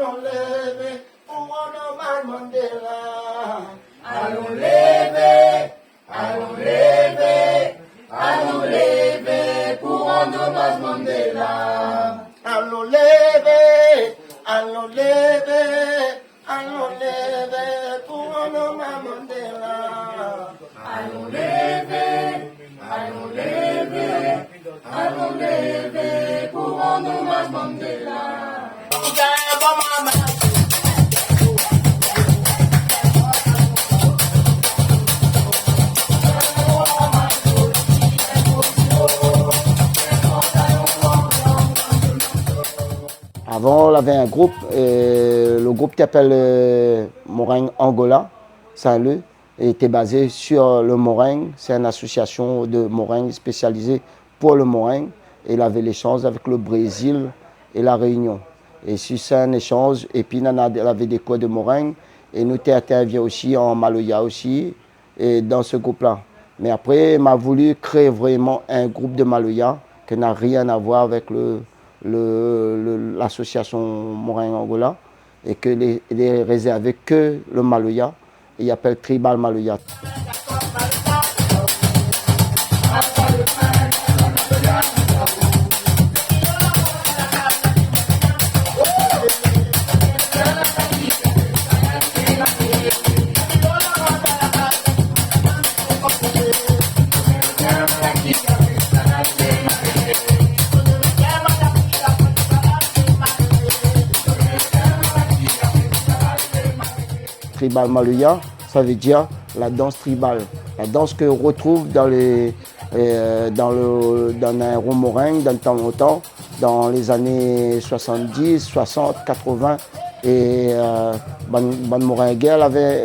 allons lever pour Nelson Mandela. Allons lever, allons lever, allons lever pour Nelson Mandela. Allons lever, allons lever, allons lever pour Nelson Mandela. Allons lever, allons lever, allons lever pour Nelson Mandela. Avant, on avait un groupe, le groupe qui s'appelle Moringue Angola, Saint-Leu, était basé sur le moringue. C'est une association de moringue spécialisée pour le moringue. Et il avait l'échange avec le Brésil et la Réunion. Et si c'est un échange, et puis il avait des cours de moringue. Et nous intervient aussi en Maloya aussi, et dans ce groupe-là. Mais après, il m'a voulu créer vraiment un groupe de Maloya qui n'a rien à voir avec l'association Moringue Angola et que les réservé que le Maloya. Et il appelle Tribal Maloya. Tribal Maloya, ça veut dire la danse tribale. La danse qu'on retrouve dans un romoringue dans le temps longtemps, dans les années 70, 60, 80. Et ban moringue avait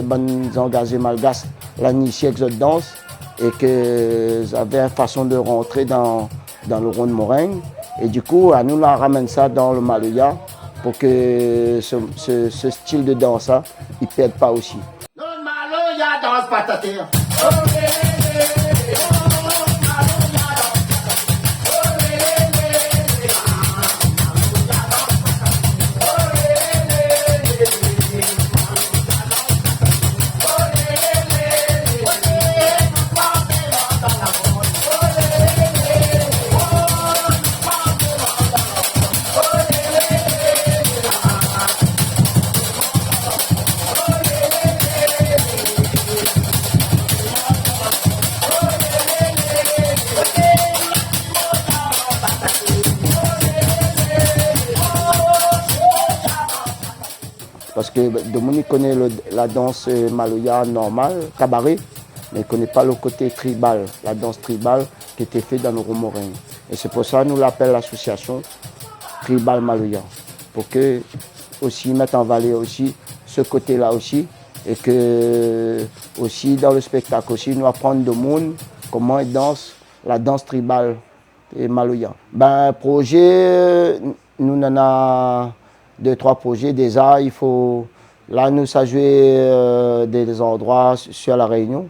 engagé malgache l'initié avec cette danse et qu'ils avaient une façon de rentrer dans le rond de moringue. Et du coup, à nous, on ramène ça dans le Maloya pour que ce style de danse, il ne perde pas aussi. Le Maloya danse patater. Parce que Dominique connaît la danse Maloya normale, cabaret, mais il ne connaît pas le côté tribal, la danse tribale qui était faite dans le romoringue. Et c'est pour ça que nous l'appelons l'association Tribal Maloya, pour que aussi mettre en valeur aussi ce côté-là aussi, et que aussi dans le spectacle aussi nous apprendre de monde comment ils dansent la danse tribale et Maloya. Ben projet, nous en avons 2-3 projets déjà. Il faut là nous ça jouer des endroits sur la Réunion.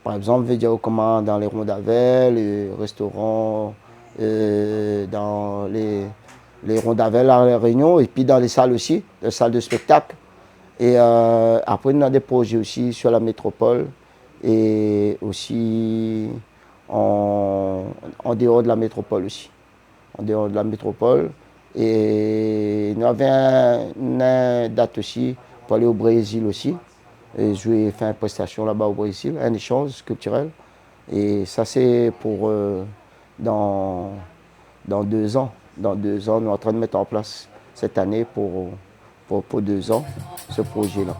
Par exemple, je veux dire comment dans les rondavel, les restaurants, dans les rondavel à la Réunion et puis dans les salles aussi, les salles de spectacle. Et après, nous avons des projets aussi sur la métropole et aussi en dehors de la métropole aussi. En dehors de la métropole. Et nous avions une date aussi pour aller au Brésil aussi. Et je vais faire une prestation là-bas au Brésil, un échange culturel. Et ça, c'est pour dans 2 ans. Dans 2 ans, nous sommes en train de mettre en place cette année pour 2 ans ce projet-là.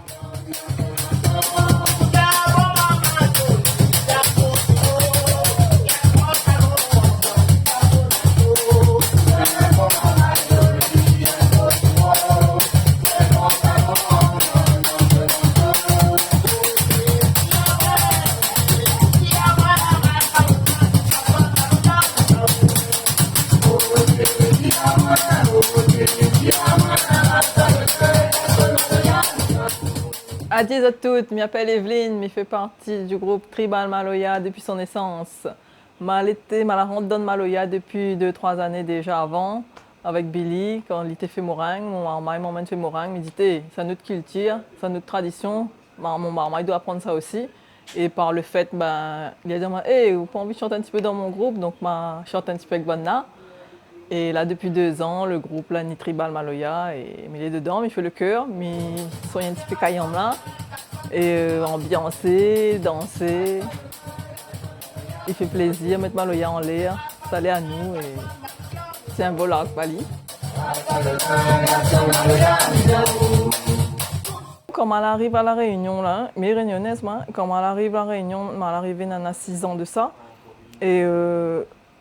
Adieu à toutes, je m'appelle Evelyne, je fais partie du groupe Tribal Maloya depuis son naissance. Je suis dans Maloya depuis 2-3 années déjà avant. avec Billy, quand il était fait meringue, mon maman fait meringue, il dit c'est notre culture, c'est notre tradition, mon maman doit apprendre ça aussi. Et par le fait, ben, il a dit, hey, vous n'avez pas envie de chanter un petit peu dans mon groupe, donc je chante un petit peu avec Vanna. Et là, depuis 2 ans, le groupe, là, Ni Tribal Maloya, il est dedans, il fait le chœur, mais il sont un petit peu caillant là. Et ambiancer, danser. Il fait plaisir, mettre Maloya en l'air, ça allait à nous. Et c'est un vol à Bali. Quand elle arrive à la Réunion, là, mes réunionnaises, quand elle arrive à la Réunion, elle arrive à 6 ans de ça. Et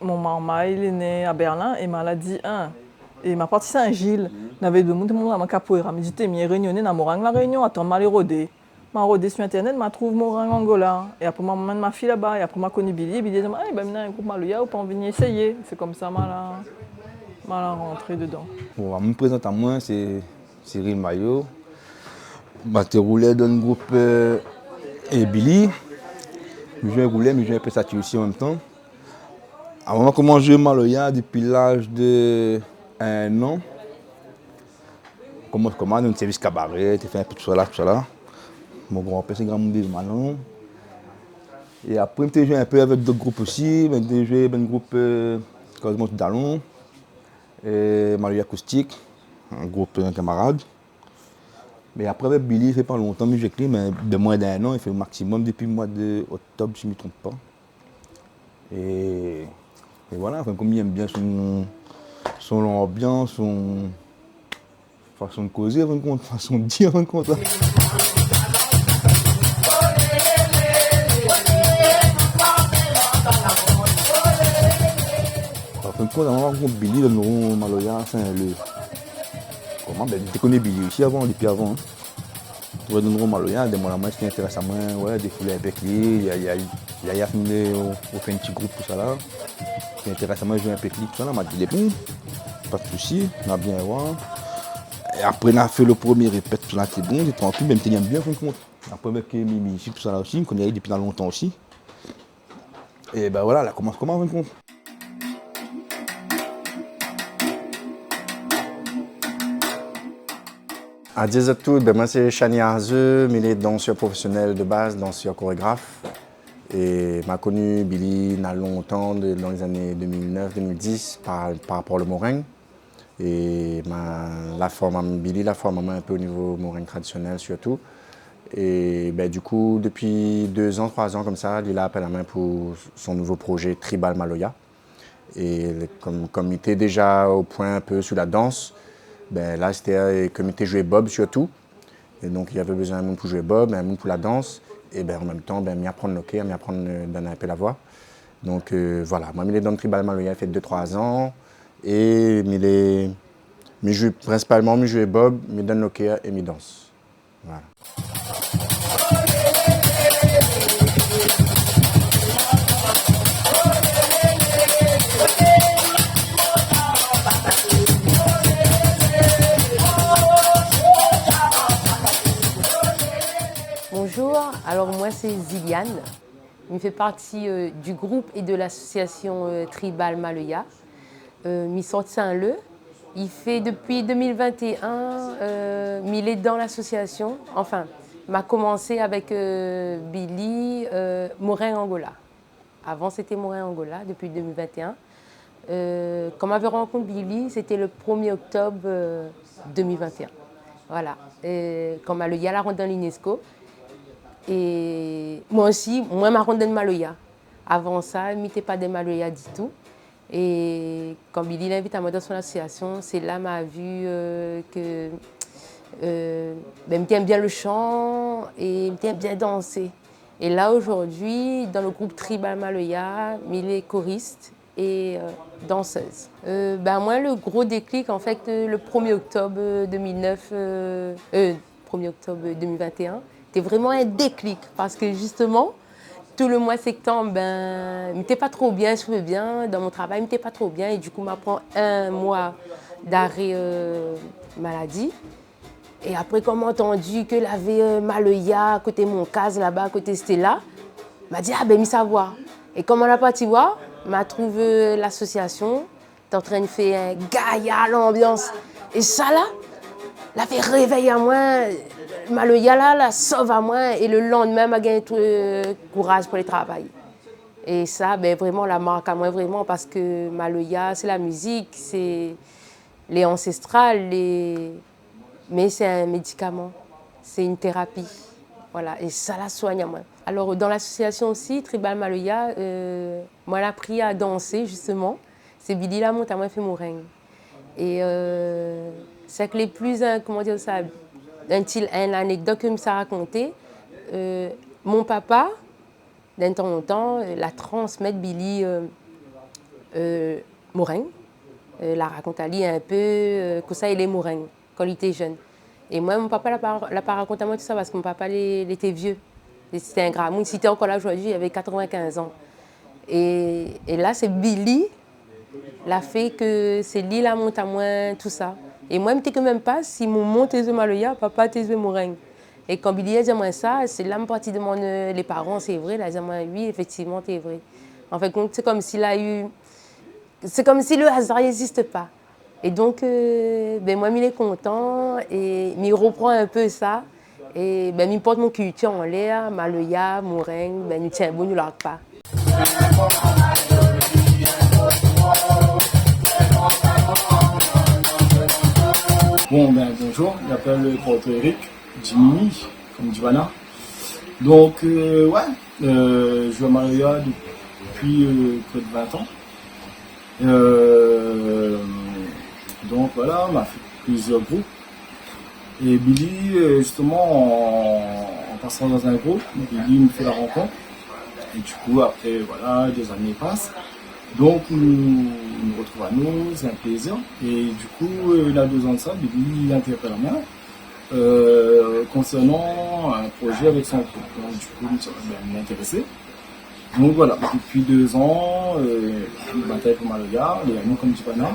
mon maman, il est né à Berlin et m'a dit et m'a parti Saint-Gilles. Il avait de monde à ma capoeira. Il dit mais réunionnais dans Morang la Réunion, attends, m'a rodé. M'a rodé sur internet, m'a trouvé Morang Angola. Et après ma maman m'a fille là-bas et après m'a connu Billy, Billy dit maintenant un groupe Maloya, ou pas venir essayer. C'est comme ça m'a rentré dedans. Bon, je me présente à moi, c'est Cyril Maillot. Je roulais dans le groupe Billy. Je roulais, mais je joue un peu ça aussi en même temps. Avant de commencer à jouer Maloya depuis l'âge de 1 an. Je commence dans un service cabaret, je fais un peu tout ça là. Mon grand-père, c'est grand monde de Manon. Et après, je joué un peu avec d'autres groupes aussi. Je joué dans un groupe Cosmos Dallon, et Maloya Acoustique, un groupe un camarade. Mais après, avec Billy, il fait pas longtemps, mais j'écris, mais de moins d'1 an, il fait le maximum depuis le mois d'octobre, si je ne me trompe pas. Et voilà, enfin, comme il aime bien son ambiance, son façon de causer, façon de dire, compte. Quand on rencontre Billy, le nom Maloya, c'est le. Comment? Tu connais Billy aussi avant, depuis avant. Tu vois, le nom Maloya, des mots qui intéressent à moi, ouais, des foulées avec lui, il y a fini au fait un petit groupe, tout ça là. Qui intéresse à moi, jouer un peu clip, tout ça là, m'a dit les bons, pas de soucis, on a bien voir. Et après, on a fait le premier répète, tout là, c'est bon, c'est tranquille, même t'aimes bien, compte. Après, avec Mimi ici, tout ça là aussi, on connaît depuis longtemps aussi. Et ben voilà, là commence comment, compte. À dire tout, moi c'est Chani Arzeux, il est danseur professionnel de base, danseur chorégraphe. Et m'a connu Billy il y a longtemps, dans les années 2009-2010, par rapport au meringue. Et Billy l'a formé un peu au niveau meringue traditionnel surtout. Et ben, du coup, depuis 2 ans, 3 ans comme ça, il a appelé à la main pour son nouveau projet Tribal Maloya. Et comme il était déjà au point un peu sur la danse, ben là, c'était un comité jouer Bob surtout. Et donc, il y avait besoin d'un monde pour jouer Bob, un monde pour la danse. Et ben, en même temps, m'y apprendre le hockey, m'y apprendre à donner un peu la voix. Donc, voilà. Moi, je suis dans le Tribal Maloya, il fait 2-3 ans. Et je joue principalement, je joue Bob, je donne le hockey et je danse. Voilà. Bonjour, alors moi c'est Ziliane. Je fais partie du groupe et de l'association Tribal Maloya. Je sorti Saint-Leu. Il fait depuis 2021, il est dans l'association. Enfin, m'a commencé avec Billy Morin Angola. Avant c'était Morin Angola depuis 2021. Quand j'avais rencontré Billy, c'était le 1er octobre 2021. Voilà. Quand Maloya la rentre dans l'UNESCO. Et moi aussi, je rentre dans Maloya. Avant ça, je n'étais pas de Maloya du tout. Et quand Billy l'invite à moi dans son association, c'est là que m'a vu que j'aime bien le chant et j'aime bien danser. Et là aujourd'hui, dans le groupe Tribal Maloya, il est choriste et danseuse. Moi, le gros déclic, en fait, le 1er octobre 1er octobre 2021, c'était vraiment un déclic parce que justement, tout le mois de septembre, je n'étais pas trop bien, je me bien, dans mon travail, je n'étais pas trop bien et du coup, je prends 1 mois d'arrêt maladie. Et après, quand j'ai entendu que l'avait Maloya, à côté de mon case là-bas, à côté de Stella, m'a dit, ah ben, mi savoir. Et comme on n'a pas été voir, m'a trouvé l'association t'es en train de faire un gaillard l'ambiance. Et ça là, la fait réveiller à moi, Maloya là, la sauve à moi, et le lendemain, m'a gagné tout le courage pour le travail. Et ça, ben, vraiment, la marque à moi, vraiment, parce que Maloya, c'est la musique, c'est les ancestrales, mais c'est un médicament, c'est une thérapie. Voilà, et ça la soigne à moi. Alors, dans l'association aussi, Tribal Maloya, moi, elle a appris à danser, justement. C'est Billy Lamonte à moi fait mon règne. Et c'est que les plus, comment dire ça, une anecdote que ça raconté. Mon papa, d'un temps en temps, la transmet Billy Morin. La raconte à lui un peu, que ça, il est Morin, quand il était jeune. Et moi, mon papa l'a pas raconté à moi tout ça parce que mon papa, il était vieux. C'était un grand monde. S'il était encore là aujourd'hui, il avait 95 ans. Et là, c'est Billy, l'a fait que c'est lui la monte à moi, tout ça. Et moi, je ne sais même pas si mon monte est Maloya, papa est Morin. Et quand Billy a dit moi ça, c'est là que partie de les parents, c'est vrai. Là, j'ai dit oui, effectivement, c'est vrai. En fait, c'est comme s'il a eu. C'est comme si le hasard n'existe pas. Et donc, ben, moi, il est content et il reprend un peu ça. Et ben, il porte mon culture en l'air, Maloya, Morin, ben, nous tient bon, nous ne l'arrête pas. Bon, ben bonjour, je m'appelle Porto Eric, Jimmy, comme Divana. Donc, je joue à Maloya depuis près de 20 ans. Donc voilà, on a fait plusieurs groupes. Et Billy, justement, en passant dans un groupe, Billy me fait la rencontre. Et du coup, après, voilà, 2 années passent. Donc, nous retrouvons à nous, c'est un plaisir. Et du coup, il a 2 ans de ça, Billy, il interpelle la main concernant un projet avec son groupe. Donc, du coup, il m'a intéressé. Donc voilà, depuis 2 ans, une bataille pour Maloya, les amis comme Tipana.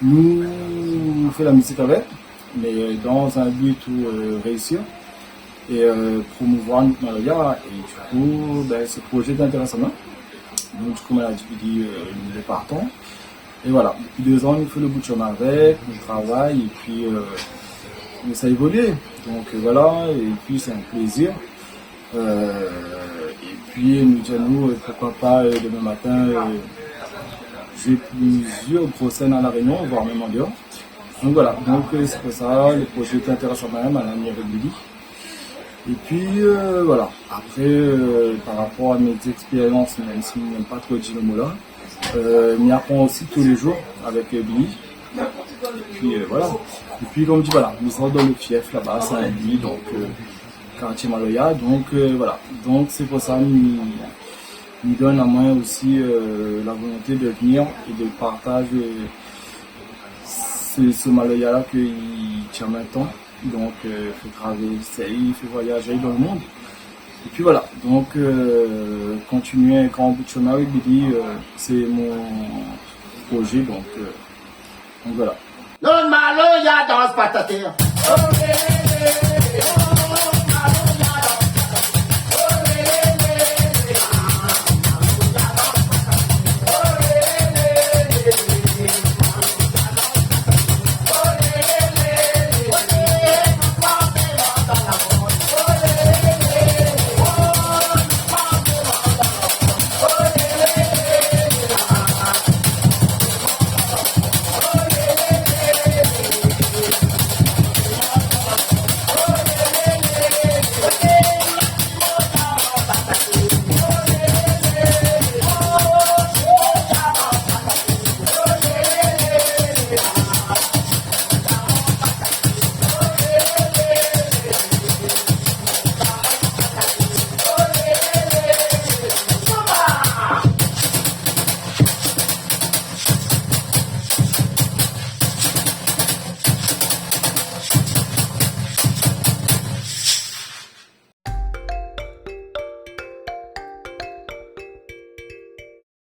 Nous faisons la musique avec, mais dans un but pour réussir et promouvoir notre Maloya. Et du coup, ben, ce projet est intéressant. Donc du coup, on a dit nous partons. Et voilà, depuis 2 ans, nous faisons le bout de chemin avec, on travaille et puis ça évolue. Donc voilà, et puis c'est un plaisir. Et puis nous disons, pourquoi pas demain matin jouer plusieurs grosses scènes à La Réunion, voire même en dehors. Donc voilà, donc c'est pour ça, le projet est intéressant quand même, à l'année avec Billy. Et puis voilà, après par rapport à mes expériences, même si je n'aime pas trop dire le mot là, m'y apprend aussi tous les jours avec Billy. Et puis voilà, et puis comme je dis voilà, nous sommes dans le fief là-bas, c'est un lit, donc quartier Maloya, donc voilà, donc c'est pour ça nous donne à moi aussi la volonté de venir et de partager ce Maloya là qu'il tient maintenant. Donc il faut traverser, il faut voyager dans le monde. Et puis voilà, donc continuer un grand bout de chemin avec Billy, c'est mon projet, donc voilà. Le Maloya danse pas ta terre.